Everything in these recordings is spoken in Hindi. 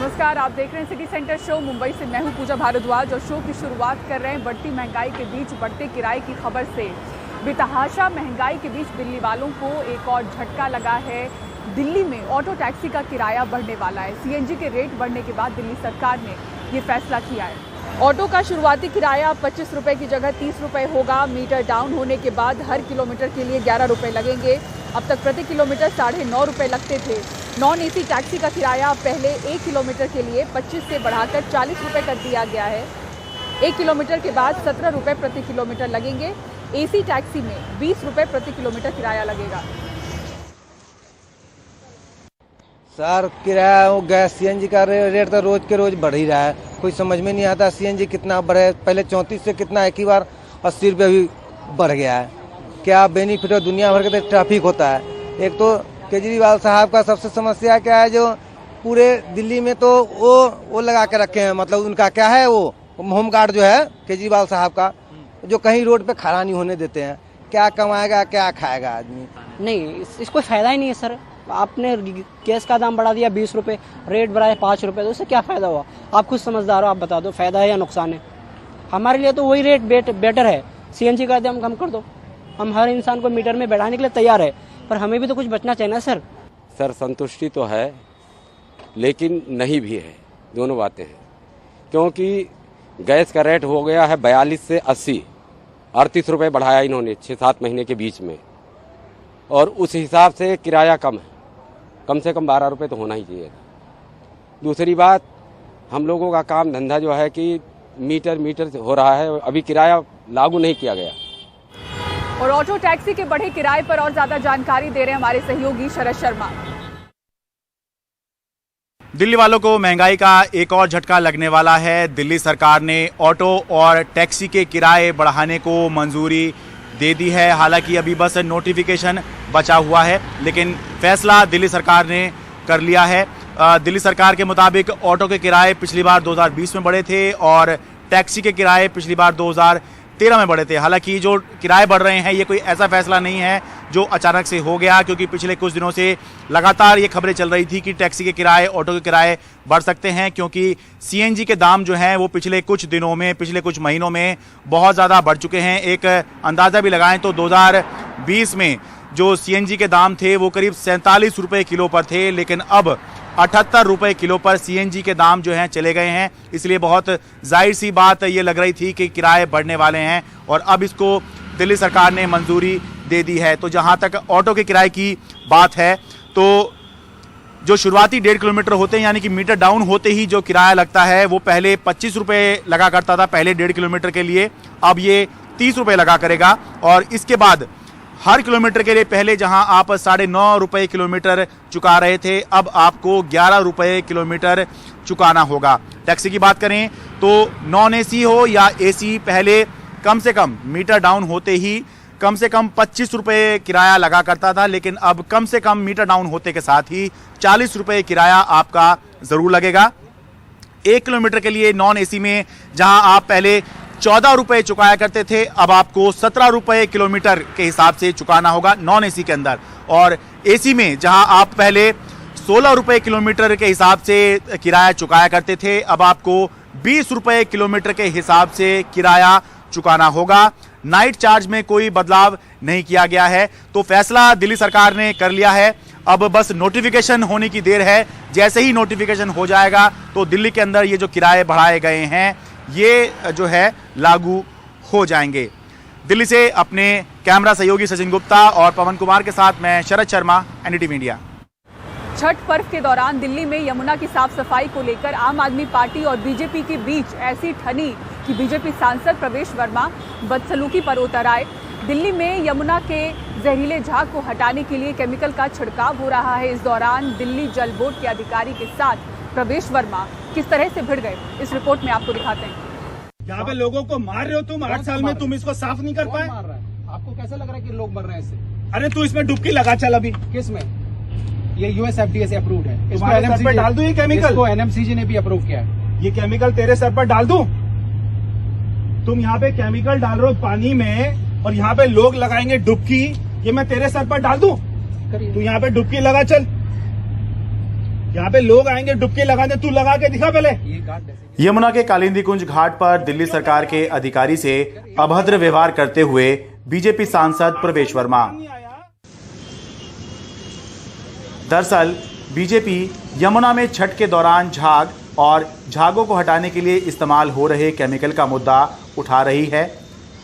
नमस्कार, आप देख रहे हैं सिटी सेंटर शो। मुंबई से मैं हूं पूजा भारद्वाज और शो की शुरुआत कर रहे हैं बढ़ती महंगाई के बीच बढ़ते किराए की खबर से। बेतहाशा महंगाई के बीच दिल्ली वालों को एक और झटका लगा है। दिल्ली में ऑटो टैक्सी का किराया बढ़ने वाला है। सीएनजी के रेट बढ़ने के बाद दिल्ली सरकार ने ये फैसला किया है। ऑटो का शुरुआती किराया 25 रुपये की जगह 30 रुपये होगा। मीटर डाउन होने के बाद हर किलोमीटर के लिए 11 रुपये लगेंगे। अब तक प्रति किलोमीटर 9.5 रुपये लगते थे। नॉन एसी टैक्सी का किराया पहले 1 किलोमीटर के लिए 25 से बढ़ाकर 40 रुपये कर दिया गया है। 1 किलोमीटर के बाद 17 रुपये प्रति किलोमीटर लगेंगे। एसी टैक्सी में 20 रुपये प्रति किलोमीटर किराया लगेगा। सर किराया गैस सीएनजी का रेट तो रोज के रोज बढ़ ही रहा है। कोई समझ में नहीं आता सीएनजी कितना बढ़े। पहले 34 से कितना एक ही बार 80 रुपये भी बढ़ गया है। क्या बेनिफिट है? दुनिया भर के ट्रैफिक होता है। एक तो केजरीवाल साहब का सबसे समस्या क्या है, जो पूरे दिल्ली में तो वो लगा के रखे हैं, मतलब उनका क्या है, वो होम गार्ड जो है केजरीवाल साहब का, जो कहीं रोड पे खड़ा नहीं होने देते हैं। क्या कमाएगा क्या खाएगा आदमी? नहीं, इसको फायदा ही नहीं है सर। आपने गैस का दाम बढ़ा दिया 20 रुपये, रेट बढ़ाया 5 रुपये, तो उससे क्या फायदा हुआ? आप खुद समझदार हो, आप बता दो फायदा है या नुकसान है। हमारे लिए तो वही रेट बेटर है। सीएनजी का दाम कम कर दो। हम हर इंसान को मीटर में बैठाने के लिए तैयार है, पर हमें भी तो कुछ बचना चाहिए ना सर। सर संतुष्टि तो है, लेकिन नहीं भी है। दोनों बातें हैं, क्योंकि गैस का रेट हो गया है 42 से 80, 38 रुपये बढ़ाया इन्होंने 6-7 महीने के बीच में, और उस हिसाब से किराया कम से कम 12 रुपये तो होना ही चाहिए। दूसरी बात, हम लोगों का काम धंधा जो है कि मीटर हो रहा है, अभी किराया लागू नहीं किया गया। और ऑटो टैक्सी के बढ़े किराए पर और ज्यादा जानकारी दे रहे हैं हमारे सहयोगी शरद शर्मा। दिल्ली वालों को महंगाई का एक और झटका लगने वाला है। दिल्ली सरकार ने ऑटो और टैक्सी के किराए बढ़ाने को मंजूरी दे दी है। हालांकि अभी बस नोटिफिकेशन बचा हुआ है, लेकिन फैसला दिल्ली सरकार ने कर लिया है। दिल्ली सरकार के मुताबिक ऑटो के किराए पिछली बार 2020 में बढ़े थे और टैक्सी के किराए पिछली बार 2013 में बढ़े थे। हालांकि जो किराए बढ़ रहे हैं, ये कोई ऐसा फैसला नहीं है जो अचानक से हो गया, क्योंकि पिछले कुछ दिनों से लगातार ये खबरें चल रही थी कि टैक्सी के किराए, ऑटो के किराए बढ़ सकते हैं, क्योंकि सीएनजी के दाम जो हैं वो पिछले कुछ दिनों में, पिछले कुछ महीनों में बहुत ज़्यादा बढ़ चुके हैं। एक अंदाज़ा भी लगाएं तो 2020 में जो सीएनजी के दाम थे वो करीब 47 रुपये किलो पर थे, लेकिन अब 78 रुपये किलो पर सीएनजी के दाम जो हैं चले गए हैं। इसलिए बहुत जाहिर सी बात ये लग रही थी कि किराए बढ़ने वाले हैं, और अब इसको दिल्ली सरकार ने मंजूरी दे दी है। तो जहां तक ऑटो के किराए की बात है, तो जो शुरुआती 1.5 किलोमीटर होते हैं, यानी कि मीटर डाउन होते ही जो किराया लगता है वो पहले 25 रुपये लगा करता था पहले 1.5 किलोमीटर के लिए, अब ये 30 रुपये लगा करेगा। और इसके बाद हर किलोमीटर के लिए पहले जहां आप 9.5 रुपये किलोमीटर चुका रहे थे, अब आपको 11 रुपये किलोमीटर चुकाना होगा। टैक्सी की बात करें तो नॉन एसी हो या एसी, पहले कम से कम मीटर डाउन होते ही कम से कम 25 रुपये किराया लगा करता था, लेकिन अब कम से कम मीटर डाउन होते के साथ ही 40 रुपये किराया आपका ज़रूर लगेगा। 1 किलोमीटर के लिए नॉन एसी में जहां आप पहले 14 रुपये चुकाया करते थे, अब आपको 17 रुपये किलोमीटर के हिसाब से चुकाना होगा नॉन एसी के अंदर। और एसी में जहां आप पहले 16 रुपये किलोमीटर के हिसाब से किराया चुकाया करते थे, अब आपको 20 रुपये किलोमीटर के हिसाब से किराया चुकाना होगा। नाइट चार्ज में कोई बदलाव नहीं किया गया है। तो फैसला दिल्ली सरकार ने कर लिया है। अब बस नोटिफिकेशन होने की देर है। जैसे ही नोटिफिकेशन हो जाएगा तो दिल्ली के अंदर ये जो किराए बढ़ाए गए हैं ये जो है लागू हो जाएंगे। दिल्ली से अपने कैमरा सहयोगी सचिन गुप्ता और पवन कुमार के साथ मैं शरद शर्मा, एनडीटीवी इंडिया। छठ पर्व के दौरान दिल्ली में यमुना की साफ सफाई को लेकर आम आदमी पार्टी और बीजेपी के बीच ऐसी ठनी कि बीजेपी सांसद प्रवेश वर्मा बदसलूकी पर उतर आए। दिल्ली में यमुना के जहरीले झाग को हटाने के लिए केमिकल का छिड़काव हो रहा है। इस दौरान दिल्ली जल बोर्ड के अधिकारी के साथ प्रवेश वर्मा किस तरह से भिड़ गए, इस रिपोर्ट में आपको दिखाते हैं। यहाँ पे लोगों को मार रहे हो तुम, 8 साल में तुम इसको साफ नहीं कर पाए। आपको कैसा लग रहा है कि लोग मर रहे हैं इससे? अरे तू इसमें डुबकी लगा चल अभी। किस में? ये यूएसएफडीए से अप्रूव्ड है। इसको तुम्हारे सर पे डाल दूं ये केमिकल? इसको एनएमसीजी ने भी अप्रूव किया है। ये केमिकल तेरे सर पर डाल दूं? तुम यहाँ पे केमिकल डाल रहे हो पानी में, और यहाँ पे लोग लगाएंगे डुबकी, ये मैं तेरे सर पर डाल दूं? तू यहाँ पे डुबकी लगा चल। यहाँ पे लोग आएंगे डुबकी लगाने, तू लगा के दिखा पहले। यमुना के कालिंदी कुंज घाट पर दिल्ली सरकार के अधिकारी से अभद्र व्यवहार करते हुए बीजेपी सांसद प्रवेश वर्मा। दरअसल बीजेपी यमुना में छठ के दौरान झाग और झागों को हटाने के लिए इस्तेमाल हो रहे केमिकल का मुद्दा उठा रही है।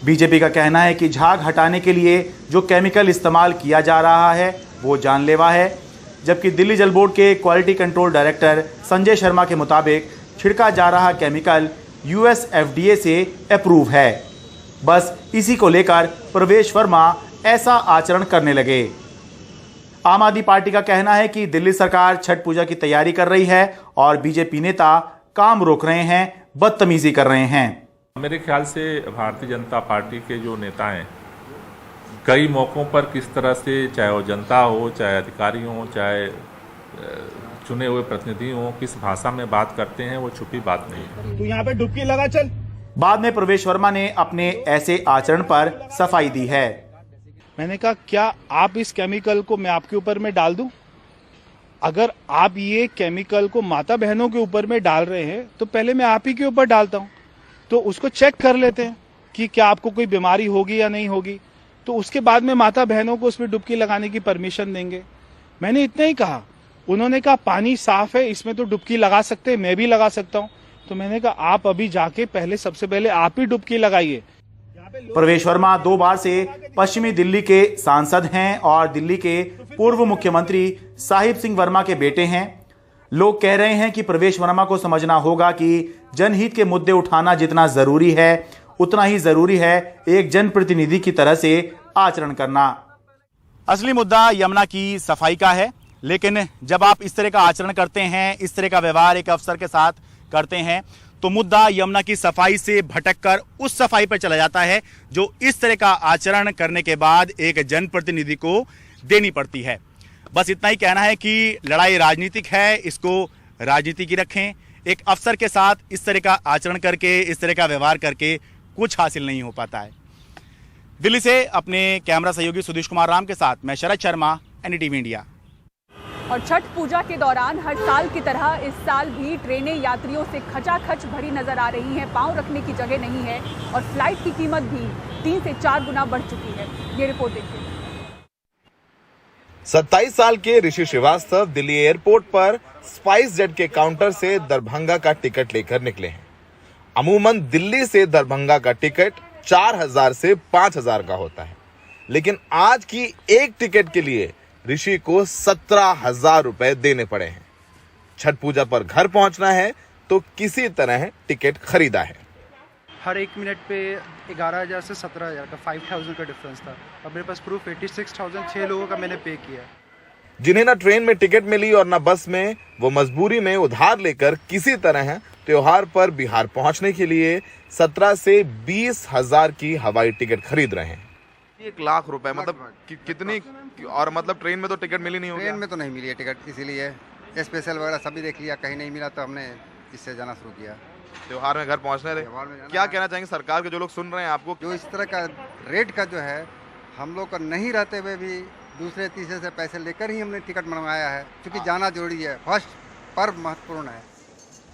बीजेपी का कहना है कि झाग हटाने के लिए जो केमिकल इस्तेमाल किया जा रहा है वो जानलेवा है, जबकि दिल्ली जल बोर्ड के quality control director Sanjay Sharma के मुताबिक छिड़का जा रहा केमिकल USFDA से अप्रूव है। बस इसी को लेकर प्रवेश वर्मा ऐसा आचरण करने लगे। आम आदमी पार्टी का कहना है कि दिल्ली सरकार छठ पूजा की तैयारी कर रही है और बीजेपी नेता काम रोक रहे हैं, बदतमीजी कर रहे हैं। मेरे ख्याल से भारतीय जनता पार्टी के जो नेता हैं कई मौकों पर किस तरह से, चाहे वो जनता हो, चाहे अधिकारी हो, चाहे चुने हुए प्रतिनिधि हो, किस भाषा में बात करते हैं वो छुपी बात नहीं है। तू यहाँ पे डुबकी लगा चल। बाद में प्रवेश वर्मा ने अपने ऐसे आचरण पर सफाई दी है। मैंने कहा क्या आप इस केमिकल को मैं आपके ऊपर में डाल दूं? अगर आप ये केमिकल को माता बहनों के ऊपर में डाल रहे हैं तो पहले मैं आप ही के ऊपर डालता हूं, तो उसको चेक कर लेते हैं कि क्या आपको कोई बीमारी होगी या नहीं होगी, तो उसके बाद में माता बहनों को उसमें डुबकी लगाने की परमिशन देंगे। मैंने इतना ही कहा। उन्होंने कहा पानी साफ है, इसमें तो डुबकी लगा सकते हैं, मैं भी लगा सकता हूं। तो मैंने कहा आप अभी जाके सबसे पहले आप ही डुबकी लगाइए। प्रवेश वर्मा 2 बार से पश्चिमी दिल्ली के सांसद हैं और दिल्ली के पूर्व मुख्यमंत्री साहिब सिंह वर्मा के बेटे हैं। लोग कह रहे हैं कि प्रवेश वर्मा को समझना होगा कि जनहित के मुद्दे उठाना जितना जरूरी है उतना ही जरूरी है एक जनप्रतिनिधि की तरह से आचरण करना। असली मुद्दा यमुना की सफाई का है, लेकिन जब आप इस तरह का आचरण करते हैं, इस तरह का व्यवहार एक अफसर के साथ करते हैं, तो मुद्दा यमुना की सफाई से भटककर उस सफाई पर चला जाता है जो इस तरह का आचरण करने के बाद एक जनप्रतिनिधि को देनी पड़ती है। बस इतना ही कहना है कि लड़ाई राजनीतिक है, इसको राजनीति की रखें। एक अफसर के साथ इस तरह का आचरण करके, इस तरह का व्यवहार करके कुछ हासिल नहीं हो पाता है। दिल्ली से अपने कैमरा सहयोगी सुधीश कुमार राम के साथ मैं शरद शर्मा, NDTV इंडिया। और छठ पूजा के दौरान हर साल की तरह इस साल भी ट्रेनें यात्रियों से खचाखच भरी नजर आ रही हैं। पांव रखने की जगह नहीं है और फ्लाइट की कीमत भी 3 से 4 गुना बढ़ चुकी है। ये रिपोर्ट देखिए। 27 साल के ऋषि श्रीवास्तव दिल्ली एयरपोर्ट पर स्पाइस जेट के काउंटर से दरभंगा का टिकट लेकर निकले हैं। अमूमन दिल्ली से दरभंगा का टिकट 4000 से 5000 का होता है, लेकिन आज की एक टिकट के लिए ऋषि को 17,000 रुपए देने पड़े हैं। छठ पूजा पर घर पहुंचना है तो किसी तरह टिकट खरीदा है। हर 1 मिनट पे 11,000 से 17,000 का 5,000 का डिफरेंस था। अब मेरे पास प्रूफ 86,000 6 लोगों का मैंने पे किया। जिन्हें ना ट्रेन में टिकट मिली और ना बस में, वो मजबूरी में उधार लेकर किसी तरह त्योहार पर बिहार पहुंचने के लिए 17 से 20,000 की हवाई टिकट खरीद रहे हैं। 1 लाख रुपए मतलब कितनी, और मतलब ट्रेन में तो टिकट मिली नहीं होगी। ट्रेन में तो नहीं मिली है टिकट, इसीलिए स्पेशल वगैरह सभी देख लिया, कहीं नहीं मिला तो हमने इससे जाना शुरू किया। त्योहार में घर पहुंचने रहे, क्या कहना चाहेंगे सरकार के जो लोग सुन रहे हैं आपको? जो इस तरह का रेट का जो है, हम लोग का नहीं रहते हुए भी दूसरे तीसरे से पैसे लेकर ही हमने टिकट बनवाया है, क्योंकि जाना जरूरी है। फर्स्ट पर्व महत्वपूर्ण है।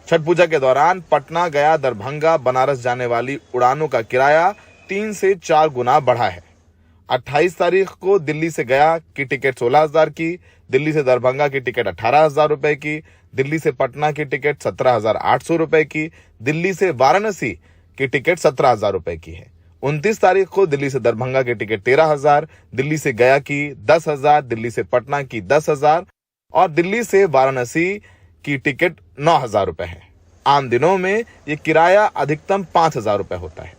छठ पूजा के दौरान पटना, गया, दरभंगा, बनारस जाने वाली उड़ानों का किराया 3 से 4 गुना बढ़ा है। 28 तारीख को दिल्ली से गया की टिकट 16,000 की, दिल्ली से दरभंगा की टिकट 18,000 रुपए की, दिल्ली से पटना की टिकट 17,800 रुपए की, दिल्ली से वाराणसी की टिकट 17,000 रुपए की है। 29 तारीख को दिल्ली से दरभंगा की टिकट 13,000, दिल्ली से गया की 10,000, दिल्ली से पटना की 10,000 और दिल्ली से वाराणसी की टिकट 9,000 रुपए है। आम दिनों में ये किराया अधिकतम 5,000 रुपए होता है।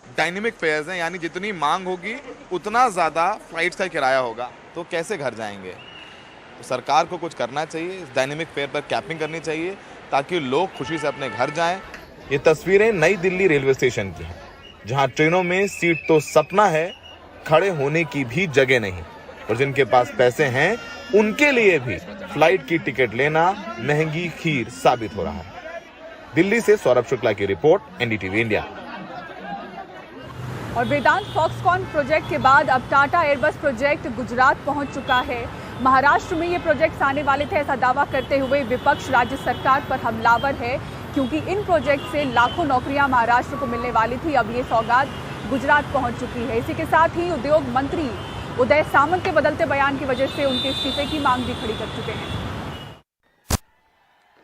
डायनेमिक फेयर्स हैं, यानी जितनी मांग होगी उतना ज्यादा फ्लाइट्स का किराया होगा, तो कैसे घर जाएंगे? तो सरकार को कुछ करना चाहिए, इस डायनेमिक फेयर पर कैपिंग करनी चाहिए ताकि लोग खुशी से अपने घर जाएं। ये तस्वीरें नई दिल्ली रेलवे स्टेशन की हैं, जहां ट्रेनों में सीट तो सपना है, खड़े होने की भी जगह नहीं, और जिनके पास पैसे हैं उनके लिए भी फ्लाइट की टिकट लेना महंगी खीर साबित हो रहा है। दिल्ली से सौरभ शुक्ला की रिपोर्ट, NDTV इंडिया। और वेदांत फॉक्सकॉन प्रोजेक्ट के बाद अब टाटा एयरबस प्रोजेक्ट गुजरात पहुंच चुका है। महाराष्ट्र में ये प्रोजेक्ट्स आने वाले थे, ऐसा दावा करते हुए विपक्ष राज्य सरकार पर हमलावर है, क्योंकि इन प्रोजेक्ट से लाखों नौकरियां महाराष्ट्र को मिलने वाली थी। अब ये सौगात गुजरात पहुंच चुकी है। इसी के साथ ही उद्योग मंत्री उदय सामंत के बदलते बयान की वजह से उनके इस्तीफे की मांग भी खड़ी कर चुके हैं।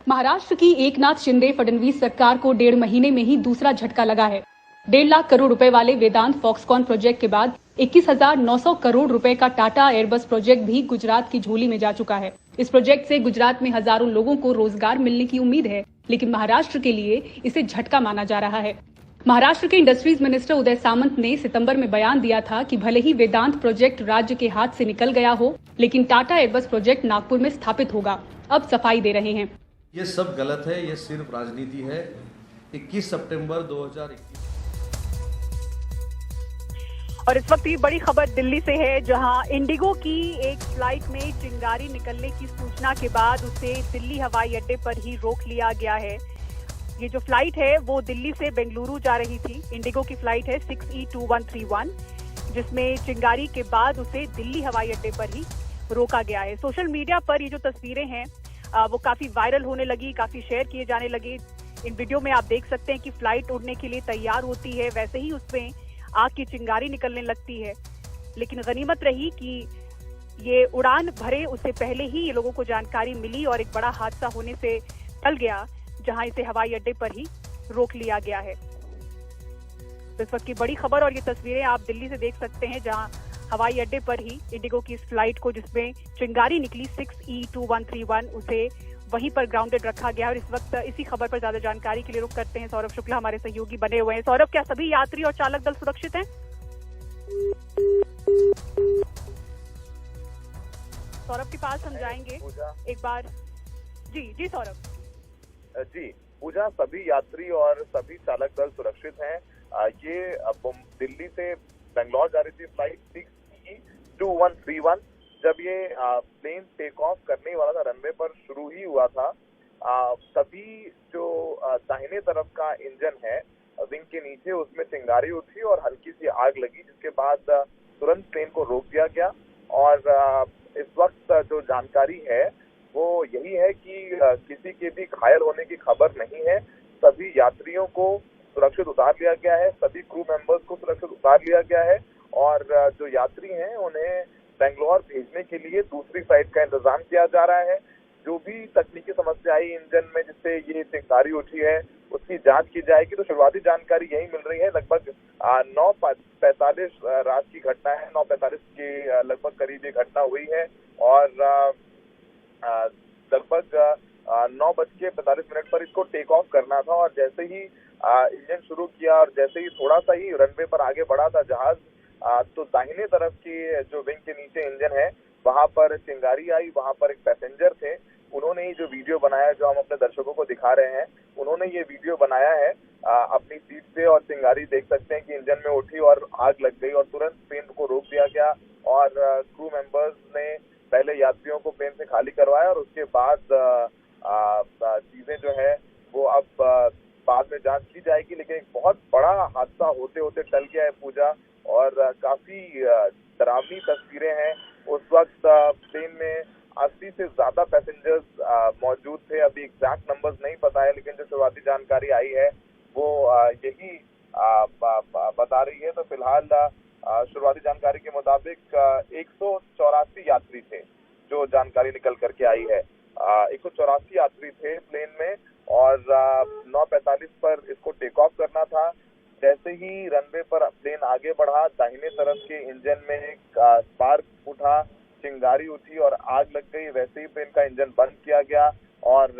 महाराष्ट्र की एकनाथ शिंदे फडणवीस सरकार को 1.5 महीने में ही दूसरा झटका लगा है। 1.5 लाख करोड़ रुपए वाले वेदांत फॉक्सकॉन प्रोजेक्ट के बाद 21,900 करोड़ रुपए का टाटा एयरबस प्रोजेक्ट भी गुजरात की झोली में जा चुका है। इस प्रोजेक्ट से गुजरात में हजारों लोगों को रोजगार मिलने की उम्मीद है, लेकिन महाराष्ट्र के लिए इसे झटका माना जा रहा है। महाराष्ट्र के इंडस्ट्रीज मिनिस्टर उदय सामंत ने सितंबर में बयान दिया था कि भले ही वेदांत प्रोजेक्ट राज्य के हाथ से निकल गया हो, लेकिन टाटा एयरबस प्रोजेक्ट नागपुर में स्थापित होगा। अब सफाई दे रहे हैं। ये सब गलत है, ये सिर्फ राजनीति है। 21 सितंबर 2021। और इस वक्त ये बड़ी खबर दिल्ली से है, जहां इंडिगो की एक फ्लाइट में चिंगारी निकलने की सूचना के बाद उसे दिल्ली हवाई अड्डे पर ही रोक लिया गया है। ये जो फ्लाइट है वो दिल्ली से बेंगलुरु जा रही थी। इंडिगो की फ्लाइट है 6E2131, जिसमें चिंगारी के बाद उसे दिल्ली हवाई अड्डे पर ही रोका गया है। सोशल मीडिया पर ये जो तस्वीरें हैं वो काफी वायरल होने लगी, काफी शेयर किए जाने लगे। इन वीडियो में आप देख सकते हैं कि फ्लाइट उड़ने के लिए तैयार होती है, वैसे ही उसमें आग की चिंगारी निकलने लगती है। लेकिन गनीमत रही कि ये उड़ान भरे उससे पहले ही ये लोगों को जानकारी मिली और एक बड़ा हादसा होने से टल गया, जहां इसे हवाई अड्डे पर ही रोक लिया गया है। तो इस वक्त की बड़ी खबर और ये तस्वीरें आप दिल्ली से देख सकते हैं, जहां हवाई अड्डे पर ही इंडिगो की इस फ्लाइट को जिसमें चिंगारी निकली 6E2131, उसे वहीं पर ग्राउंडेड रखा गया। और इस वक्त इसी खबर पर ज्यादा जानकारी के लिए रुख करते हैं सौरभ शुक्ला, हमारे सहयोगी बने हुए हैं। सौरभ, क्या सभी यात्री और चालक दल सुरक्षित हैं? सौरभ के पास हम जाएंगे एक बार। जी सौरभ। जी पूजा, सभी यात्री और सभी चालक दल सुरक्षित हैं। ये दिल्ली से बेंगलोर जा रही थी फ्लाइट 6E2131। जब ये प्लेन टेक ऑफ करने वाला था, रनवे पर शुरू ही हुआ था, तभी जो दाहिने तरफ का इंजन है विंग के नीचे, उसमें चिंगारी उठी और हल्की सी आग लगी, जिसके बाद तुरंत प्लेन को रोक दिया गया। और इस वक्त जो जानकारी है वो यही है कि किसी के भी घायल होने की खबर नहीं है। सभी यात्रियों को सुरक्षित उतार लिया गया है, सभी क्रू मेंबर्स को सुरक्षित उतार लिया गया है और जो यात्री हैं उन्हें बेंगलोर भेजने के लिए दूसरी फ्लाइट का इंतजाम किया जा रहा है। जो भी तकनीकी समस्या आई इंजन में जिससे ये चिंगारी उठी है, उसकी जांच की जाएगी। तो शुरुआती जानकारी यही मिल रही है। लगभग 9:45 रात की घटना है, 9:45 के लगभग करीब ये घटना हुई है और लगभग 9:45 पर इसको टेक ऑफ करना था। और जैसे ही इंजन शुरू किया और जैसे ही थोड़ा सा ही रनवे पर आगे बढ़ा था जहाज, तो दाहिने तरफ की जो विंग के नीचे इंजन है वहां पर चिंगारी आई। वहां पर एक पैसेंजर थे, उन्होंने ही जो वीडियो बनाया, जो हम अपने दर्शकों को दिखा रहे हैं, उन्होंने ये वीडियो बनाया है अपनी सीट से। और चिंगारी देख सकते हैं कि इंजन में उठी और आग लग गई और तुरंत प्लेन को रोक दिया गया। और क्रू मेंबर्स ने पहले यात्रियों को प्लेन से खाली करवाया और उसके बाद चीजें जो है वो अब बाद में जांच की जाएगी। लेकिन एक बहुत बड़ा हादसा होते होते टल गया है पूजा, और काफी डरावनी तस्वीरें हैं। उस वक्त प्लेन में 80 से ज्यादा पैसेंजर्स मौजूद थे। अभी एग्जैक्ट नंबर्स नहीं पता है, लेकिन जो शुरुआती जानकारी आई है वो यही बता रही है। तो फिलहाल शुरुआती जानकारी के मुताबिक 184 यात्री थे, जो जानकारी निकल करके आई है। 184 यात्री थे प्लेन में और 9:45 पर इसको टेक ऑफ करना था। जैसे ही रनवे पर प्लेन आगे बढ़ा, दाहिने तरफ के इंजन में एक स्पार्क उठा, चिंगारी उठी और आग लग गई। वैसे ही प्लेन का इंजन बंद किया गया और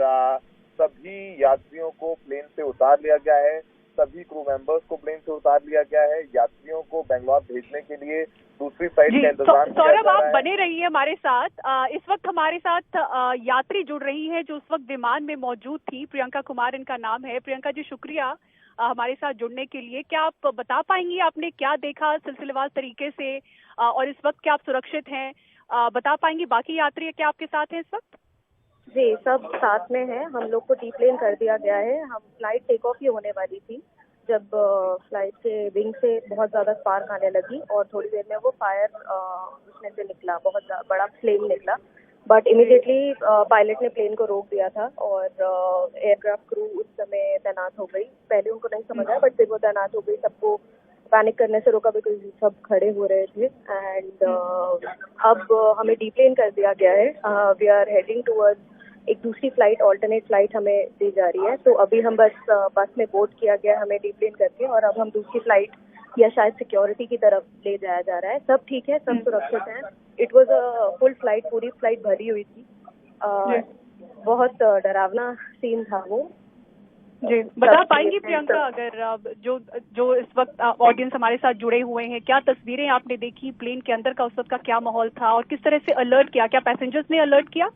सभी यात्रियों को प्लेन से उतार लिया गया है। सभी क्रू मेंबर्स को प्लेन से उतार लिया गया है। यात्रियों को बेंगलोर भेजने के लिए दूसरी फ्लाइट का इंतजाम किया जा रहा है। सौरभ, आप बने रहिए हमारे साथ। इस वक्त हमारे साथ यात्री जुड़ रही है जो उस वक्त विमान में मौजूद थी। प्रियंका कुमार इनका नाम है। प्रियंका जी, शुक्रिया हमारे साथ जुड़ने के लिए। क्या आप बता पाएंगी आपने क्या देखा सिलसिलेवार तरीके से, और इस वक्त क्या आप सुरक्षित हैं? बता पाएंगी बाकी यात्री क्या आपके साथ हैं इस वक्त? जी, सब साथ में हैं। हम लोग को डीप्लेन कर दिया गया है। हम फ्लाइट टेक ऑफ ही होने वाली थी, जब फ्लाइट के विंग से बहुत ज़्यादा स्पार्क आने लगी और थोड़ी देर में वो फायर उसमें से निकला, बहुत बड़ा फ्लेम निकला। बट इमीडिएटली पायलट ने प्लेन को रोक दिया था और एयरक्राफ्ट क्रू उस समय तैनात हो गई। पहले उनको नहीं समझ आया बट फिर वो तैनात हो गई, सबको पैनिक करने से रोका बिकॉज सब खड़े हो रहे थे। एंड अब हमें डीप्लेन कर दिया गया है। वी आर हेडिंग टूवर्ड्स एक दूसरी फ्लाइट, ऑल्टरनेट फ्लाइट हमें दी जा रही है। तो अभी हम बस में बोर्ड किया गया हमें डीप्लेन करके, और अब हम दूसरी फ्लाइट या शायद सिक्योरिटी की तरफ ले जाया जा रहा है। सब ठीक है, सब सुरक्षित है। It was a full flight, पूरी फ्लाइट भरी हुई थी। बहुत डरावना सीन था वो। जी, बता पाएंगी प्रियंका, अगर जो इस वक्त ऑडियंस हमारे साथ जुड़े हुए हैं, क्या तस्वीरें आपने देखी प्लेन के अंदर का, उस वक्त का क्या माहौल था और किस तरह से अलर्ट किया? क्या पैसेंजर्स ने अलर्ट किया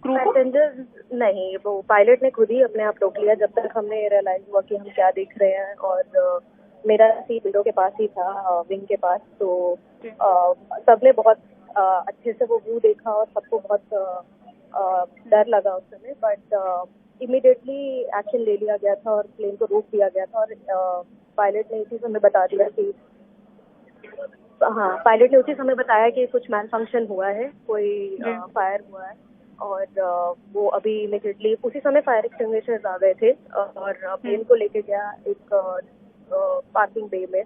क्रू को? पैसेंजर्स नहीं, वो पायलट ने खुद ही अपने आप रोक लिया जब तक हमें रियलाइज हुआ कि हम क्या देख रहे हैं। और मेरा सीट विंडो के पास ही था, विंग के पास। तो सबने बहुत अच्छे से वो व्यू देखा और सबको बहुत डर लगा उस समय। बट इमीडिएटली एक्शन ले लिया गया था और प्लेन को रोक दिया गया था। और पायलट ने इसी समय बता दिया कि पायलट ने उसी समय बताया कि कुछ मैल फंक्शन हुआ है, कोई फायर हुआ है। और वो अभी इमीडिएटली उसी समय फायर एक्सटिंग्विशर्स आ गए थे और प्लेन को लेके गया एक पार्किंग बे में।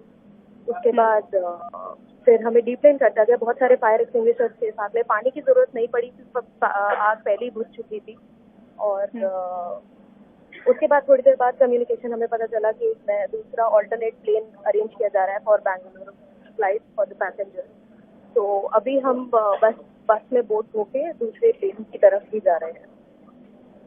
उसके बाद फिर हमें डीप्लेन कर दिया गया। बहुत सारे फायर एक्सटिंग्विशर्स के साथ में, पानी की जरूरत नहीं पड़ी, आग पहले ही बुझ चुकी थी। और उसके बाद थोड़ी देर बाद कम्युनिकेशन हमें पता चला कि दूसरा ऑल्टरनेट प्लेन अरेंज किया जा रहा है for Bangalore flight for the passengers. तो अभी हम बस में बोर्ड होके दूसरे प्लेन की तरफ ही जा रहे हैं।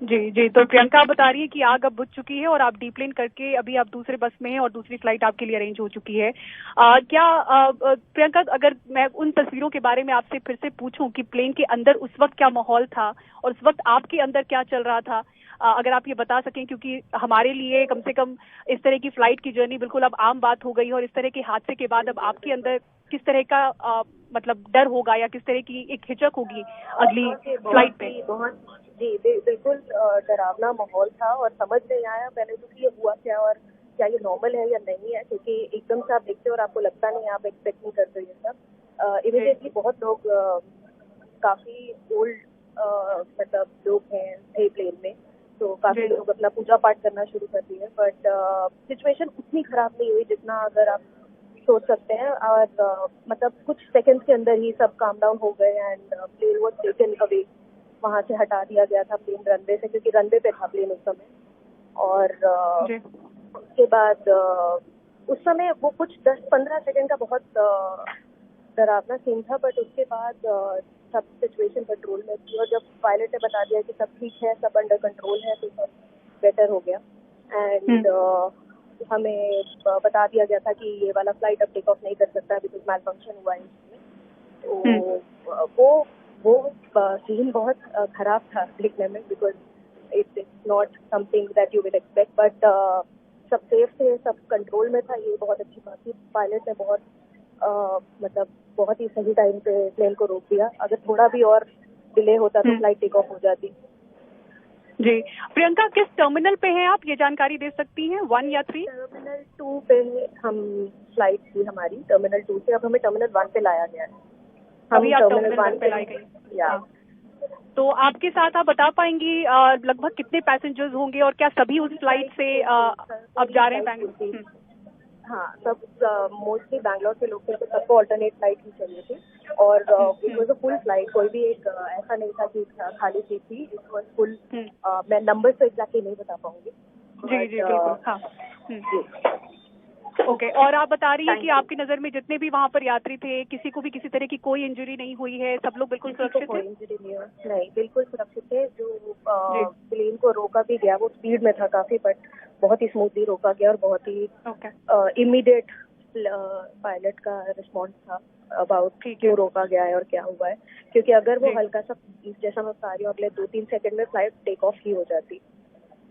जी, तो प्रियंका बता रही है कि आग अब बुझ चुकी है और आप डीप्लेन करके अभी आप दूसरे बस में हैं और दूसरी फ्लाइट आपके लिए अरेंज हो चुकी है। प्रियंका, अगर मैं उन तस्वीरों के बारे में आपसे फिर से पूछूं कि प्लेन के अंदर उस वक्त क्या माहौल था और उस वक्त आपके अंदर क्या चल रहा था, अगर आप ये बता सकें, क्योंकि हमारे लिए कम से कम इस तरह की फ्लाइट की जर्नी बिल्कुल अब आम बात हो गई और इस तरह के हादसे के बाद अब आपके अंदर किस तरह का मतलब डर होगा या किस तरह की एक हिचक होगी अगली फ्लाइट पे? जी बिल्कुल डरावना माहौल था और समझ नहीं आया पहले तो कि ये हुआ क्या और क्या ये नॉर्मल है या नहीं है, क्योंकि एकदम से आप देखते हो और आपको लगता नहीं, आप एक्सपेक्ट नहीं करते ये सब। इमीडिएटली बहुत लोग काफी ओल्ड मतलब लोग हैं थे प्लेन में, तो काफी लोग अपना पूजा पाठ करना शुरू कर दिए। बट सिचुएशन उतनी खराब नहीं हुई जितना अगर आप सोच सकते हैं। और मतलब कुछ सेकंड्स के अंदर ही सब काम डाउन हो गए and plane was taken away, वहां से हटा दिया गया था प्लेन रनवे से, क्योंकि रनवे पे था प्लेन उस समय। और उसके बाद उस समय वो कुछ 10-15 सेकंड का बहुत डरावना सीन था। बट उसके बाद सब सिचुएशन कंट्रोल में थी और जब पायलट ने बता दिया कि सब ठीक है, सब अंडर कंट्रोल है, तो सब बेटर हो गया। एंड हमें बता दिया गया था कि ये वाला फ्लाइट अब टेक ऑफ नहीं कर सकता बिकॉज मैल फंक्शन हुआ है इसमें। तो वो सीन बहुत खराब था देखने में, because it's not something that you will expect. But सब सेफ थे, सब कंट्रोल में था, ये बहुत अच्छी बात थी। पायलट ने बहुत मतलब बहुत ही सही टाइम पे प्लेन को रोक दिया। अगर थोड़ा भी और डिले होता तो फ्लाइट टेक ऑफ हो जाती। जी प्रियंका, किस टर्मिनल पे हैं आप, ये जानकारी दे सकती हैं, 1 या 3? टर्मिनल 2 पे हम फ्लाइट थी हमारी, टर्मिनल 2 से अब हमें टर्मिनल 1 पे लाया गया है। अभी आप टर्मिनल 1 पे लाई गई। तो आपके साथ आप बता पाएंगी लगभग कितने पैसेंजर्स होंगे और क्या सभी उस फ्लाइट से अब जा रहे हैं बैंगलोर? हाँ, सब मोस्टली बैंगलोर के लोग थे, तो सबको अल्टरनेट फ्लाइट ही चाहिए थी। और it was a full flight, कोई भी एक ऐसा नहीं था कि खाली सीट थी। It was full. मैं नंबर तो एग्जैक्टली नहीं बता पाऊंगी। जी बिल्कुल। हाँ जी, ओके। और आप बता रही है कि आपकी नजर में जितने भी वहाँ पर यात्री थे, किसी को भी किसी तरह की कोई इंजरी नहीं हुई है, सब लोग बिल्कुल सुरक्षित थे? कोई इंजरी नहीं, बिल्कुल सुरक्षित थे। जो प्लेन को रोका भी गया वो स्पीड में था काफी, बट बहुत ही स्मूथली रोका गया और बहुत ही इमीडिएट पायलट का रिस्पॉन्स था अबाउट क्यों रोका गया है और क्या हुआ है। क्योंकि अगर वो हल्का सा, जैसा मैं बता रही हूँ, अगले 2-3 सेकंड में फ्लाइट टेक ऑफ ही हो जाती।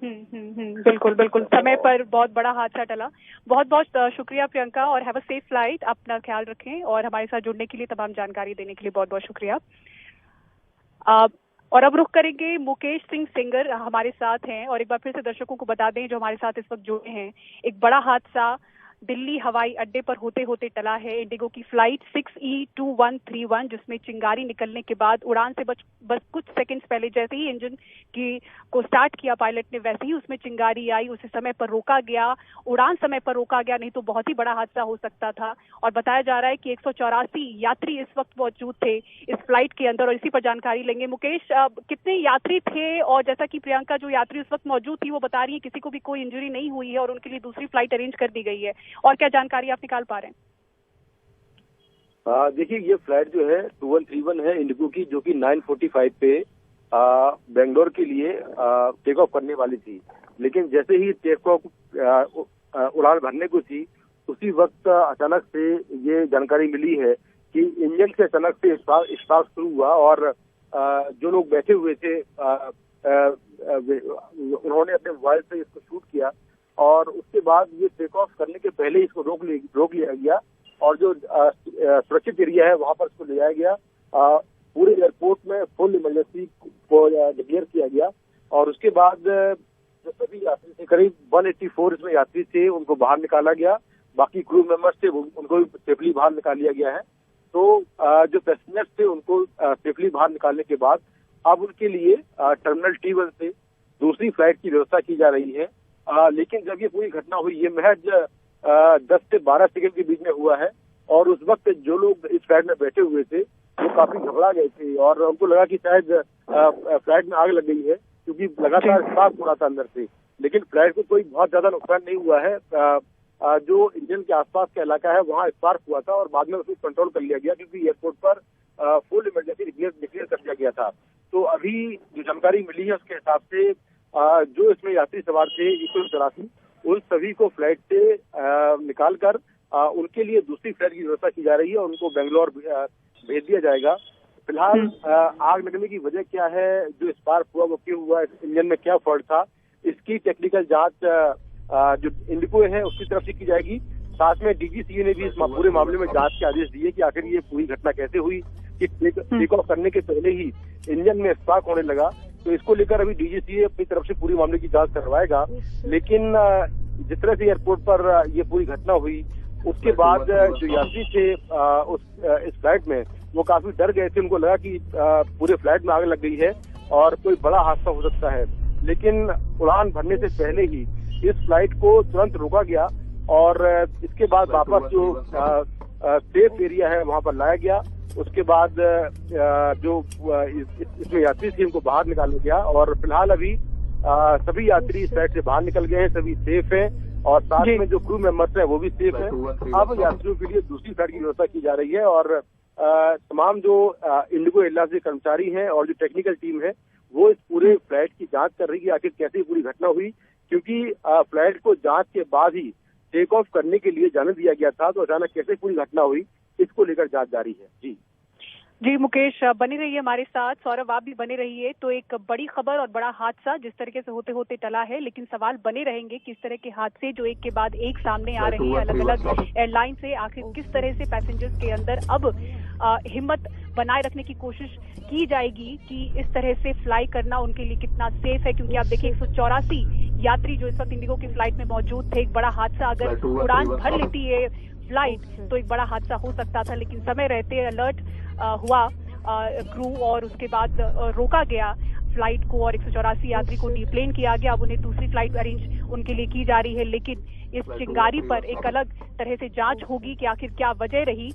बिल्कुल समय पर बहुत बड़ा हादसा टला। बहुत बहुत शुक्रिया प्रियंका और हैव अ सेफ फ्लाइट। अपना ख्याल रखें और हमारे साथ जुड़ने के लिए, तमाम जानकारी देने के लिए बहुत बहुत शुक्रिया। और अब रुख करेंगे मुकेश सिंह सेंगर हमारे साथ हैं और एक बार फिर से दर्शकों को बता दें जो हमारे साथ इस वक्त जुड़े हैं। एक बड़ा हादसा दिल्ली हवाई अड्डे पर होते होते टला है। इंडिगो की फ्लाइट 6E2131 जिसमें चिंगारी निकलने के बाद उड़ान से बस कुछ सेकंड्स पहले जैसे ही इंजन को स्टार्ट किया पायलट ने, वैसे ही उसमें चिंगारी आई, उसे समय पर रोका गया, उड़ान समय पर रोका गया, नहीं तो बहुत ही बड़ा हादसा हो सकता था। और बताया जा रहा है कि 184 यात्री इस वक्त मौजूद थे इस फ्लाइट के अंदर और इसी पर जानकारी लेंगे। मुकेश, कितने यात्री थे? और जैसा कि प्रियंका जो यात्री उस वक्त मौजूद थी वो बता रही है किसी को भी कोई इंजरी नहीं हुई है और उनके लिए दूसरी फ्लाइट अरेंज कर दी गई है, और क्या जानकारी आप निकाल पा रहे हैं? देखिए, ये फ्लाइट जो है 2131 है इंडिगो की, जो कि 9:45 पे बेंगलोर के लिए टेक ऑफ करने वाली थी। लेकिन जैसे ही टेक ऑफ उड़ान भरने को थी उसी वक्त अचानक से ये जानकारी मिली है कि इंजन से अचानक से स्पार्क शुरू हुआ और जो लोग बैठे हुए थे उन्होंने अपने मोबाइल से इसको शूट किया और उसके बाद ये टेक ऑफ करने के पहले इसको रोक लिया गया और जो सुरक्षित एरिया है वहां पर इसको ले जाया गया। पूरे एयरपोर्ट में फुल इमरजेंसी को डिक्लेयर किया गया और उसके बाद जो सभी यात्री थे, करीब 184 इसमें यात्री थे, उनको बाहर निकाला गया। बाकी क्रू मेंबर्स थे उनको भी सेफली बाहर निकाल लिया गया है। तो जो पैसेंजर्स थे उनको सेफली बाहर निकालने के बाद अब उनके लिए टर्मिनल T1 से दूसरी फ्लाइट की व्यवस्था की जा रही है। लेकिन जब ये पूरी घटना हुई, ये महज 10 से 12 सेकंड के बीच में हुआ है और उस वक्त जो लोग इस फ्लाइट में बैठे हुए थे वो काफी घबरा गए थे और उनको लगा कि शायद फ्लाइट में आग लग गई है, क्योंकि लगातार स्पार्क हो रहा था अंदर से। लेकिन फ्लाइट को कोई बहुत ज्यादा नुकसान नहीं हुआ है। जो इंजन के आसपास का इलाका है वहाँ स्पार्क हुआ था और बाद में उसको कंट्रोल कर लिया गया, क्योंकि एयरपोर्ट पर फुल इमरजेंसी डिक्लेयर कर दिया गया था। तो अभी जो जानकारी मिली है उसके हिसाब से जो इसमें यात्री सवार थे 184, उन सभी को फ्लाइट से निकालकर उनके लिए दूसरी फ्लाइट की व्यवस्था की जा रही है और उनको बेंगलोर भेज दिया जाएगा। फिलहाल आग लगने की वजह क्या है, जो स्पार्क हुआ वो क्यों हुआ, इंजन में क्या फॉल्ट था, इसकी टेक्निकल जांच जो इंडिगो है उसकी तरफ से की जाएगी। साथ में DGCA ने भी इस पूरे मामले में जांच के आदेश दिए कि आखिर ये पूरी घटना कैसे हुई कि टेक ऑफ करने के पहले ही इंजन में स्पार्क होने लगा। तो इसको लेकर अभी DGCA अपनी तरफ से पूरी मामले की जांच करवाएगा। लेकिन जिस तरह से एयरपोर्ट पर ये पूरी घटना हुई उसके बाद जो यात्री थे इस फ्लाइट में वो काफी डर गए थे। उनको लगा कि पूरे फ्लाइट में आग लग गई है और कोई बड़ा हादसा हो सकता है। लेकिन उड़ान भरने से पहले ही इस फ्लाइट को तुरंत रोका गया और इसके बाद वापस जो सेफ एरिया है वहां पर लाया गया। उसके बाद जो इसमें यात्री थे उनको बाहर निकाला गया और फिलहाल अभी सभी यात्री इस फ्लाइट से बाहर निकल गए हैं, सभी सेफ हैं और साथ में जो क्रू मेंबर्स हैं वो भी सेफ हैं। अब यात्रियों के लिए दूसरी फ्लाइट की व्यवस्था की जा रही है और तमाम जो इंडिगो एयरलाइंस के कर्मचारी हैं और जो टेक्निकल टीम है वो इस पूरे फ्लाइट की जांच कर रही है आखिर कैसे पूरी घटना हुई, क्योंकि फ्लाइट को जांच के बाद ही टेक ऑफ करने के लिए जाने दिया गया था। तो अचानक कैसे पूरी घटना हुई इसको लेकर जांच जारी है। जी मुकेश, बने रहिए हमारे साथ। सौरभ, आप भी बने रहिए। तो एक बड़ी खबर और बड़ा हादसा जिस तरीके से होते होते टला है, लेकिन सवाल बने रहेंगे किस तरह के हादसे जो एक के बाद एक सामने आ रहे हैं अलग अलग एयरलाइन से, आखिर किस तरह से पैसेंजर्स के अंदर अब हिम्मत बनाए रखने की कोशिश की जाएगी कि इस तरह से फ्लाई करना उनके लिए कितना सेफ है। क्योंकि आप देखिए 184 यात्री जो इस वक्त इंडिगो की फ्लाइट में मौजूद थे, एक बड़ा हादसा अगर उड़ान भर लेती है फ्लाइट तो एक बड़ा हादसा हो सकता था। लेकिन समय रहते अलर्ट हुआ क्रू और उसके बाद रोका गया फ्लाइट को और 184 यात्री को डीप्लेन किया गया। अब उन्हें दूसरी फ्लाइट अरेंज उनके लिए की जा रही है। लेकिन इस चिंगारी पर एक अलग तरह से जांच होगी कि आखिर क्या वजह रही।